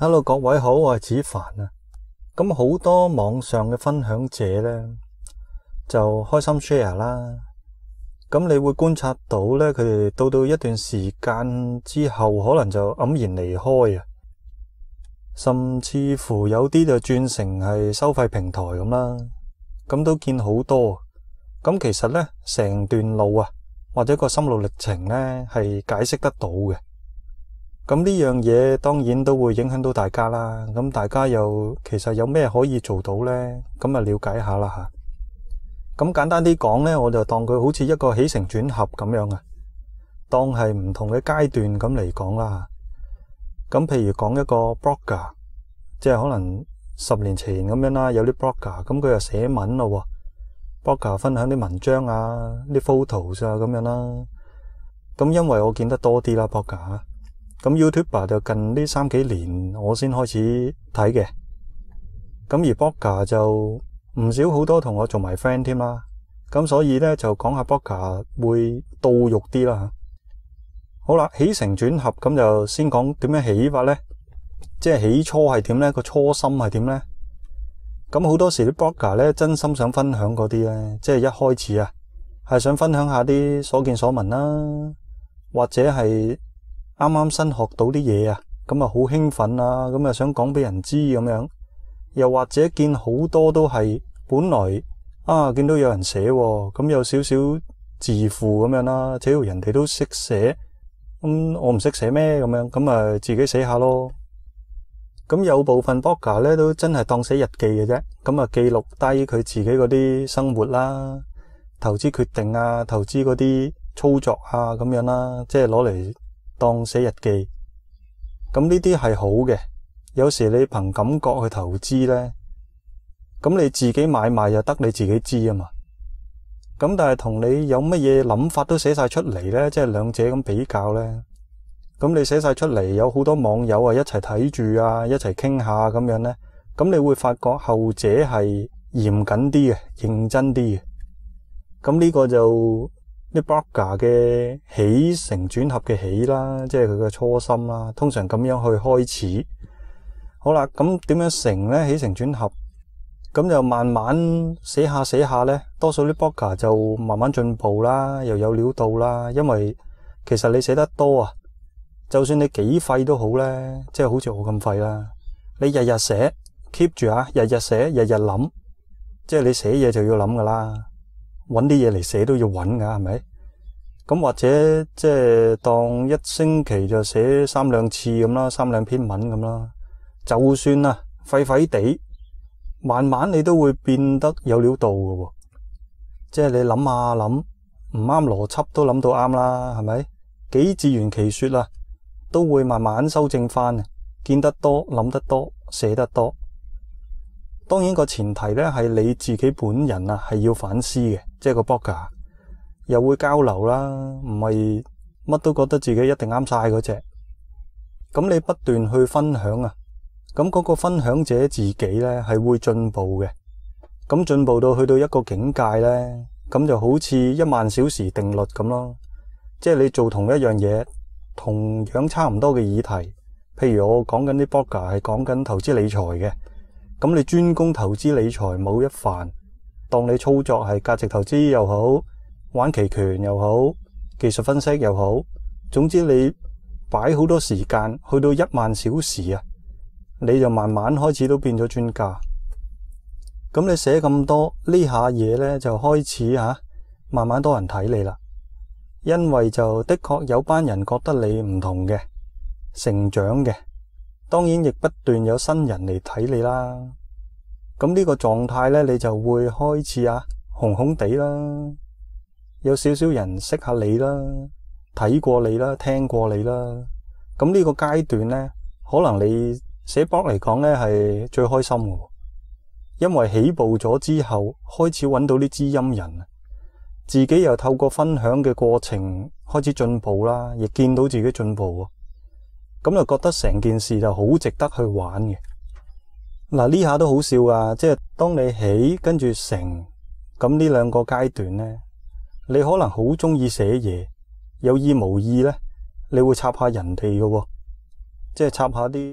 Hello，各位好，我係子凡啊。咁好多網上嘅分享者呢，就開心 share 啦。咁你會觀察到呢，佢哋到一段時間之後，可能就黯然離開啊。甚至乎有啲就轉成係收費平台咁啦。咁都見好多。咁其實呢，成段路啊，或者個心路歷程呢，係解釋得到嘅。咁呢樣嘢當然都會影響到大家啦。咁大家又其實有咩可以做到呢？咁啊了解下啦吓。咁簡單啲講呢，我就當佢好似一個起承轉合咁樣啊，當係唔同嘅階段咁嚟講啦。咁譬如講一個 blogger， 即係可能10年前咁樣啦，有啲 blogger， 咁佢又寫文咯，blogger 分享啲文章啊，啲 photos 啊咁樣啦。咁因為我見得多啲啦 blogger。咁 YouTuber 就近呢3幾年我先開始睇嘅，咁而 blogger 就唔少好多同我做埋 friend 添啦，咁所以呢，就講下 blogger 會到肉啲啦。好啦，起承轉合，咁就先講點樣起法呢？即係起初係點呢？個初心係點呢？咁好多時啲 blogger 呢，真心想分享嗰啲呢，即係一開始啊係想分享下啲所見所聞啦，或者係啱啱新學到啲嘢啊，咁啊好興奮啊，咁啊想講俾人知咁樣。又或者見好多都係本來見到有人寫，咁有少少自負咁樣啦，只要人哋都識寫，咁我唔識寫咩咁樣，咁啊自己寫下咯。咁有部分 blogger 咧都真係當寫日記嘅啫，咁啊記錄低佢自己嗰啲生活啦、投資決定啊、投資嗰啲操作啊咁樣啦，即係攞嚟當寫日記。咁呢啲係好嘅。有時你憑感覺去投資呢，咁你自己買賣又得你自己知啊嘛。咁但係同你有乜嘢諗法都寫晒出嚟呢，即係兩者咁比較呢。咁你寫晒出嚟，有好多網友啊一齊睇住啊，一齊傾下咁樣呢。咁你會發覺後者係嚴謹啲嘅，認真啲嘅。咁呢個就啲 blogger 嘅起承轉合嘅起啦，即係佢嘅初心啦，通常咁樣去開始。好啦，咁點樣成呢？起承轉合，咁就慢慢寫下呢，多數啲 blogger 就慢慢進步啦，又有料到啦。因為其實你寫得多啊，就算你幾廢都好呢，即係好似我咁廢啦，你日日寫 keep 住啊，日日寫，日日諗，即係你寫嘢就要諗噶啦，搵啲嘢嚟寫都要搵噶，係咪？咁或者即係當一星期就寫3兩次咁啦，3兩篇文咁啦。就算啊廢廢地，慢慢你都會變得有料到嘅喎。即係你諗下諗，唔啱邏輯都諗到啱啦，係咪？幾自圓其說啊，都會慢慢修正翻。見得多，諗得多，寫得多。當然個前提呢係你自己本人啊係要反思嘅，即係個 blogger 又會交流啦，唔係乜都覺得自己一定啱晒嗰隻。咁你不斷去分享啊，咁嗰個分享者自己呢係會進步嘅。咁進步到去到一個境界呢，咁就好似10000小時定律咁咯。即係你做同一樣嘢，同樣差唔多嘅議題，譬如我講緊啲 blogger 係講緊投資理財嘅，咁你專攻投資理財某一範，當你操作係價值投資又好，玩期權又好，技術分析又好，總之你擺好多時間去到10000小時啊，你就慢慢開始都變咗專家。咁你寫咁多呢下嘢呢，就開始慢慢多人睇你啦。因為就的確有班人覺得你唔同嘅，成長嘅，當然亦不斷有新人嚟睇你啦。咁呢個狀態呢，你就會開始紅紅地啦，有少少人識下你啦，睇過你啦，聽過你啦。咁呢個階段呢，可能你寫 blog 嚟講呢係最開心嘅，因為起步咗之後開始揾到啲知音人，自己又透過分享嘅過程開始進步啦，亦見到自己進步，咁就覺得成件事就好值得去玩嘅。嗱，呢下都好笑啊，即係當你起跟住成，咁呢兩個階段呢，你可能好中意寫嘢，有意無意呢，你會插下人哋嘅，即係插下啲